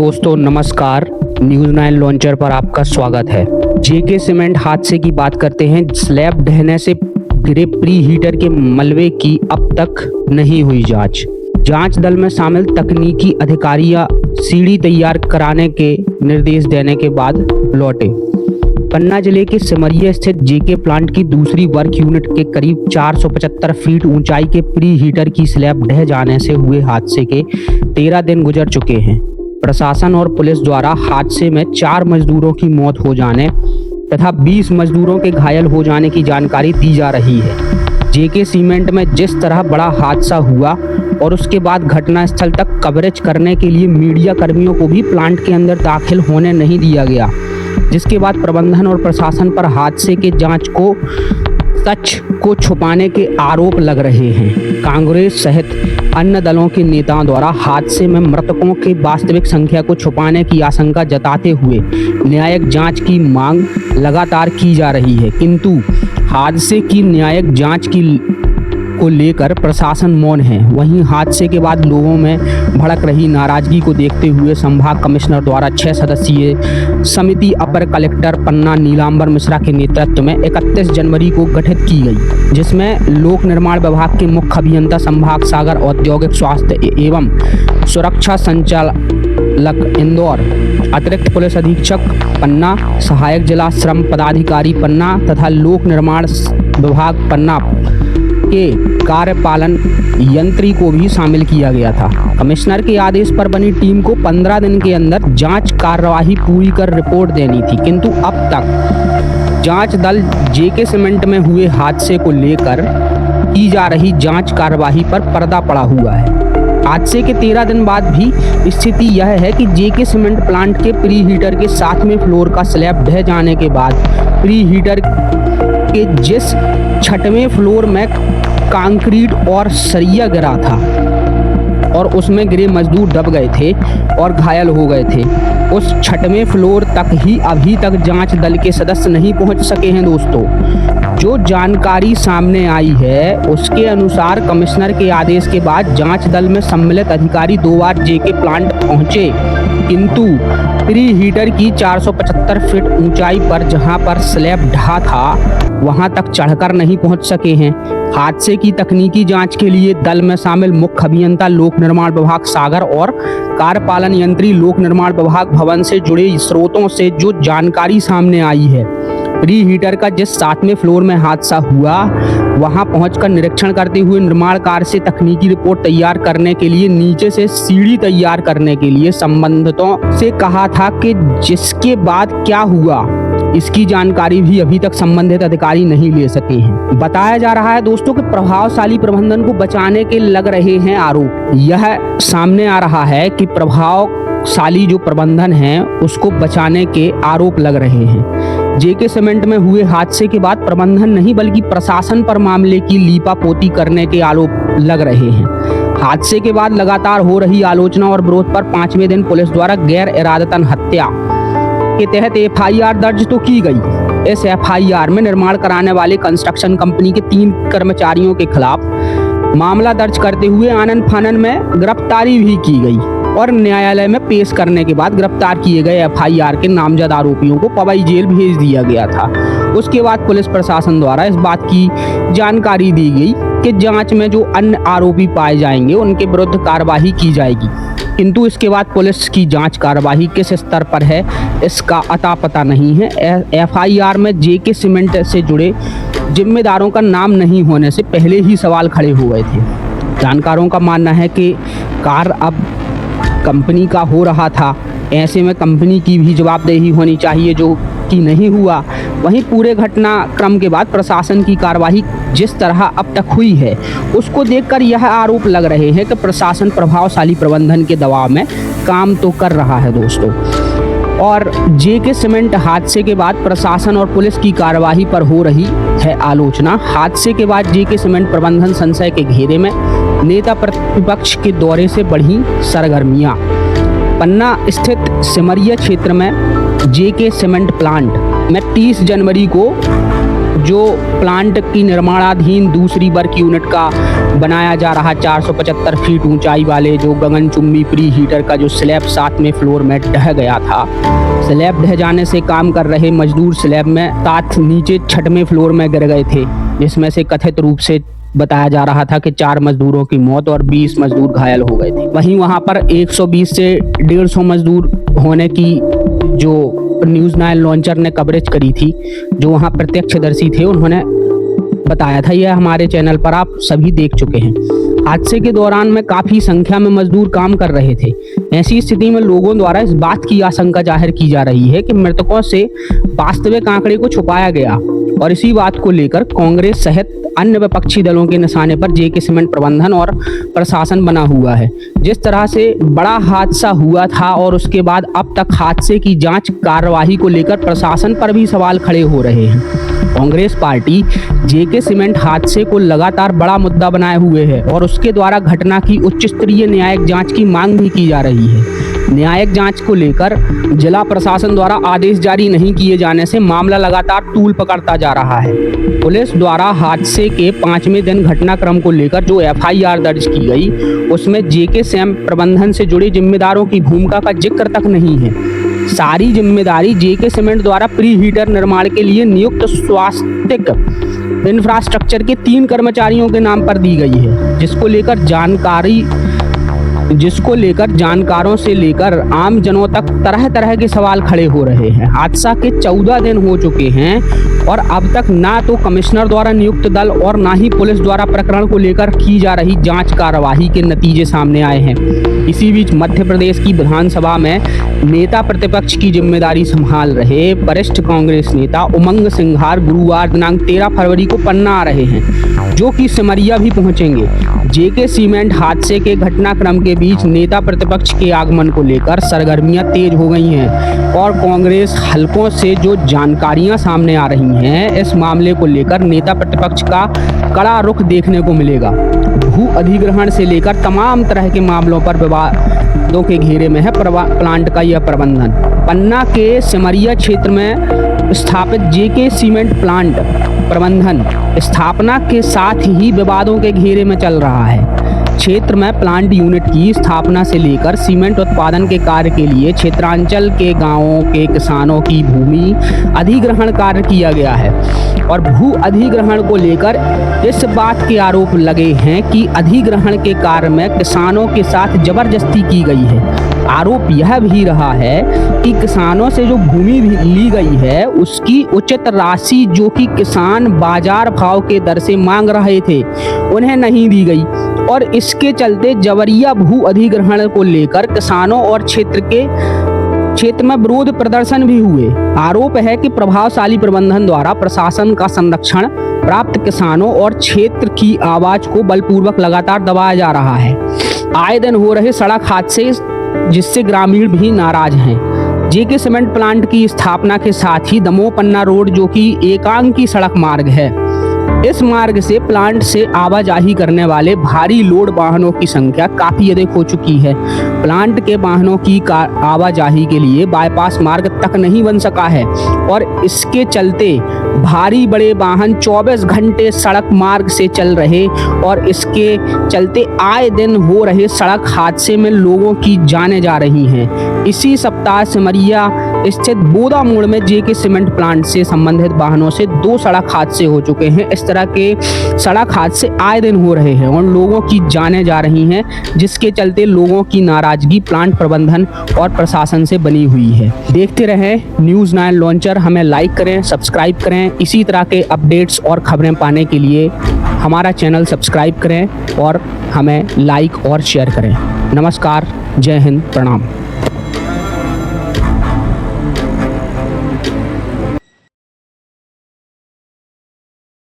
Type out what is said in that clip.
दोस्तों नमस्कार, news 9 launcher पर आपका स्वागत है। जेके सीमेंट हादसे की बात करते हैं। स्लैब ढहने से गिरे प्री हीटर के मलबे की अब तक नहीं हुई जांच दल में शामिल तकनीकी अधिकारियां सीढ़ी तैयार कराने के निर्देश देने के बाद लौटे। पन्ना जिले के सिमरिया स्थित जेके प्लांट की दूसरी वर्क यूनिट के करीब 475 फीट ऊंचाई के प्री हीटर की स्लैब ढह जाने से हुए हादसे के 13 दिन गुजर चुके हैं। प्रशासन और पुलिस द्वारा हादसे में 4 मजदूरों की मौत हो जाने तथा 20 मजदूरों के घायल हो जाने की जानकारी दी जा रही है। जेके सीमेंट में जिस तरह बड़ा हादसा हुआ और उसके बाद घटनास्थल तक कवरेज करने के लिए मीडिया कर्मियों को भी प्लांट के अंदर दाखिल होने नहीं दिया गया, जिसके बाद प्रबंधन और प्रशासन पर हादसे के सच को छुपाने के आरोप लग रहे हैं। कांग्रेस सहित अन्य दलों के नेताओं द्वारा हादसे में मृतकों की वास्तविक संख्या को छुपाने की आशंका जताते हुए न्यायिक जांच की मांग लगातार की जा रही है, किंतु हादसे की न्यायिक जांच को लेकर प्रशासन मौन है। वहीं हादसे के बाद लोगों में भड़क रही नाराजगी को देखते हुए संभाग कमिश्नर द्वारा 6 सदस्यीय समिति अपर कलेक्टर पन्ना नीलांबर मिश्रा के नेतृत्व में 31 जनवरी को गठित की गई, जिसमें लोक निर्माण विभाग के मुख्य अभियंता संभाग सागर, औद्योगिक स्वास्थ्य एवं सुरक्षा संचालक इंदौर, अतिरिक्त पुलिस अधीक्षक पन्ना, सहायक जिला श्रम पदाधिकारी पन्ना तथा लोक निर्माण विभाग पन्ना के कार्यपालन यंत्री को भी शामिल किया गया था। कमिश्नर के आदेश पर बनी टीम को 15 दिन के अंदर जांच कार्यवाही पूरी कर रिपोर्ट देनी थी, किंतु अब तक जांच दल जेके सीमेंट में हुए हादसे को लेकर की जा रही जांच कार्यवाही पर पर्दा पड़ा हुआ है। हादसे के 13 दिन बाद भी स्थिति यह है कि जेके सीमेंट प्लांट के प्री हीटर के 7वें फ्लोर का स्लैब ढह जाने के बाद प्री हीटर के जिस 6वें फ्लोर में कंक्रीट और सरिया गिरा था और उसमें गिरे मजदूर दब गए थे और घायल हो गए थे, उस 6वें फ्लोर तक ही अभी तक जांच दल के सदस्य नहीं पहुंच सके हैं। दोस्तों, जो जानकारी सामने आई है उसके अनुसार कमिश्नर के आदेश के बाद जांच दल में सम्मिलित अधिकारी 2 बार जेके प्लांट पहुंचे, किंतु प्री हीटर की 475 फीट ऊंचाई पर जहां पर स्लैब ढहा था वहां तक चढ़कर नहीं पहुंच सके हैं। हादसे की तकनीकी जांच के लिए दल में शामिल मुख्य अभियंता लोक निर्माण विभाग सागर और कार्यपालन यंत्री लोक निर्माण विभाग भवन से जुड़े स्रोतों से जो जानकारी सामने आई है, प्री हीटर का जिस 7वें फ्लोर में हादसा हुआ वहां पहुंचकर निरीक्षण करते हुए निर्माण कार्य से तकनीकी रिपोर्ट तैयार करने के लिए नीचे से सीढ़ी तैयार करने के लिए संबंधितों से कहा था कि जिसके बाद क्या हुआ इसकी जानकारी भी अभी तक संबंधित अधिकारी नहीं ले सके हैं। बताया जा रहा है दोस्तों कि प्रभावशाली प्रबंधन को बचाने के लग रहे हैं आरोप। यह सामने आ रहा है कि प्रभावशाली जो प्रबंधन है उसको बचाने के आरोप लग रहे हैं। जेके सीमेंट में हुए हादसे के बाद प्रबंधन नहीं बल्कि प्रशासन पर मामले की लीपापोती करने के आरोप लग रहे हैं। हादसे के बाद लगातार हो रही आलोचना और विरोध पर 5वें दिन पुलिस द्वारा गैर इरादतन हत्या के तहत एफआईआर दर्ज तो की गई। इस एफआईआर में निर्माण कराने वाले कंस्ट्रक्शन कंपनी के 3 कर्मचारियों के खिलाफ मामला दर्ज करते हुए आनन फानन में गिरफ्तारी भी की गई और न्यायालय में पेश करने के बाद गिरफ्तार किए गए एफआईआर के नामजद आरोपियों को पवई जेल भेज दिया गया था। उसके बाद पुलिस प्रशासन द्वारा इस बात की जानकारी दी गई कि जांच में जो अन्य आरोपी पाए जाएंगे उनके विरुद्ध कार्रवाई की जाएगी, किंतु इसके बाद पुलिस की जांच कार्यवाही किस स्तर पर है इसका अता पता नहीं है। एफआईआर में जेके सीमेंट से जुड़े जिम्मेदारों का नाम नहीं होने से पहले ही सवाल खड़े हो गए थे। जानकारों का मानना है कि कार्य अब कंपनी का हो रहा था, ऐसे में कंपनी की भी जवाबदेही होनी चाहिए, जो कि नहीं हुआ। वहीं पूरे घटनाक्रम के बाद प्रशासन की कार्रवाई जिस तरह अब तक हुई है उसको देखकर यह आरोप लग रहे हैं कि प्रशासन प्रभावशाली प्रबंधन के दबाव में काम तो कर रहा है दोस्तों। और जेके सीमेंट हादसे के बाद प्रशासन और पुलिस की कार्रवाई पर हो रही है आलोचना। हादसे के बाद जेके सीमेंट प्रबंधन संशय के घेरे में, नेता प्रतिपक्ष के दौरे से बढ़ी सरगर्मियां। पन्ना स्थित सिमरिया क्षेत्र में जेके सीमेंट प्लांट में 30 जनवरी को जो प्लांट की निर्माणाधीन दूसरी वर्क यूनिट का बनाया जा रहा 475 फीट ऊंचाई वाले जो गगनचुंबी प्री हीटर का जो स्लैब 7वें फ्लोर में ढह गया था। स्लैब ढह जाने से काम कर रहे मजदूर स्लैब में साथ नीचे 6वें फ्लोर में गिर गए थे, जिसमें से कथित रूप से बताया जा रहा था कि 4 मजदूरों की मौत और 20 मजदूर घायल हो गए थे। वहीं वहां पर 120 से 150 मजदूर होने की जो न्यूज़ 9 लॉन्चर ने कवरेज करी थी, जो वहां प्रत्यक्षदर्शी थे उन्होंने बताया था। यह हमारे चैनल पर आप सभी देख चुके हैं। हादसे के दौरान में काफी संख्या में मजदूर काम कर रहे थे। ऐसी स्थिति में लोगों द्वारा इस बात की आशंका जाहिर की जा रही है कि मृतकों से वास्तविक आंकड़े को छुपाया गया और इसी बात को लेकर कांग्रेस सहित अन्य विपक्षी दलों के निशाने पर जेके सीमेंट प्रबंधन और प्रशासन बना हुआ है। जिस तरह से बड़ा हादसा हुआ था और उसके बाद अब तक हादसे की जांच कार्यवाही को लेकर प्रशासन पर भी सवाल खड़े हो रहे हैं। कांग्रेस पार्टी जेके सीमेंट हादसे को लगातार बड़ा मुद्दा बनाए हुए है और उसके द्वारा घटना की उच्च स्तरीय न्यायिक जांच की मांग भी की जा रही है। न्यायिक जांच को लेकर जिला प्रशासन द्वारा आदेश जारी नहीं किए जाने से मामला लगातार तूल पकड़ता जा रहा है। पुलिस द्वारा हादसे के 5वें दिन घटनाक्रम को लेकर जो एफआईआर दर्ज की गई, उसमें जेके सीमेंट प्रबंधन से जुड़े जिम्मेदारों की भूमिका का जिक्र तक नहीं है। सारी जिम्मेदारी जेके सीमेंट द्वारा प्री हीटर निर्माण के लिए नियुक्त स्वास्थ्यिक इंफ्रास्ट्रक्चर के 3 कर्मचारियों के नाम पर दी गई है, जिसको लेकर जानकारों से लेकर आम जनों तक तरह तरह के सवाल खड़े हो रहे हैं। हादसा के 14 दिन हो चुके हैं और अब तक ना तो कमिश्नर द्वारा नियुक्त दल और ना ही पुलिस द्वारा प्रकरण को लेकर की जा रही जांच कार्यवाही के नतीजे सामने आए हैं। इसी बीच मध्य प्रदेश की विधानसभा में नेता प्रतिपक्ष की जिम्मेदारी संभाल रहे वरिष्ठ कांग्रेस नेता उमंग सिंघार गुरुवार दिनांक 13 फरवरी को पन्ना आ रहे हैं, जो कि सिमरिया भी पहुंचेंगे। जेके सीमेंट हादसे के घटनाक्रम के बीच नेता प्रतिपक्ष के आगमन को लेकर सरगर्मियां तेज हो गई हैं और कांग्रेस हलकों से जो जानकारियां सामने आ रही हैं, इस मामले को लेकर नेता प्रतिपक्ष का कड़ा रुख देखने को मिलेगा। भू अधिग्रहण से लेकर तमाम तरह के मामलों पर विवादों के घेरे में है प्लांट का यह प्रबंधन। पन्ना के सिमरिया क्षेत्र में स्थापित जेके सीमेंट प्लांट प्रबंधन स्थापना के साथ ही विवादों के घेरे में चल रहा है। क्षेत्र में प्लांट यूनिट की स्थापना से लेकर सीमेंट उत्पादन के कार्य के लिए क्षेत्रांचल के गांवों के किसानों की भूमि अधिग्रहण कार्य किया गया है और भू अधिग्रहण को लेकर इस बात के आरोप लगे हैं कि अधिग्रहण के कार्य में किसानों के साथ जबरदस्ती की गई है। आरोप यह भी रहा है कि किसानों से जो भूमि ली गई है उसकी उचित राशि जो कि किसान बाजार भाव के दर से मांग रहे थे उन्हें नहीं दी गई और इसके चलते जबरिया भू अधिग्रहण को लेकर किसानों और क्षेत्र में विरोध प्रदर्शन भी हुए। आरोप है कि प्रभावशाली प्रबंधन द्वारा प्रशासन का संरक्षण प्राप्त किसानों और क्षेत्र की आवाज को बलपूर्वक लगातार दबाया जा रहा है। आए दिन हो रहे सड़क हादसे जिससे ग्रामीण भी नाराज हैं। जेके सीमेंट प्लांट की स्थापना के साथ ही दमोह पन्ना रोड जो कि एकांकी सड़क मार्ग है, इस मार्ग से प्लांट से आवाजाही करने वाले भारी लोड वाहनों की संख्या काफी अधिक हो चुकी है। प्लांट के वाहनों की आवाजाही के लिए बाईपास मार्ग तक नहीं बन सका है और इसके चलते भारी बड़े वाहन 24 घंटे सड़क मार्ग से चल रहे और इसके चलते आए दिन हो रहे सड़क हादसे में लोगों की जानें जा रही हैं। इसी सप्ताह सिमरिया स्थित बोदा मोड़ में जेके सीमेंट प्लांट से संबंधित वाहनों से 2 सड़क हादसे हो चुके हैं। इस तरह के सड़क हादसे आए दिन हो रहे हैं और लोगों की जानें जा रही हैं, जिसके चलते लोगों की नाराजगी प्लांट प्रबंधन और प्रशासन से बनी हुई है। देखते रहें न्यूज़ 9 लॉन्चर। हमें लाइक करें, सब्सक्राइब करें। इसी तरह के अपडेट्स और खबरें पाने के लिए हमारा चैनल सब्सक्राइब करें और हमें लाइक और शेयर करें। नमस्कार, जय हिंद, प्रणाम।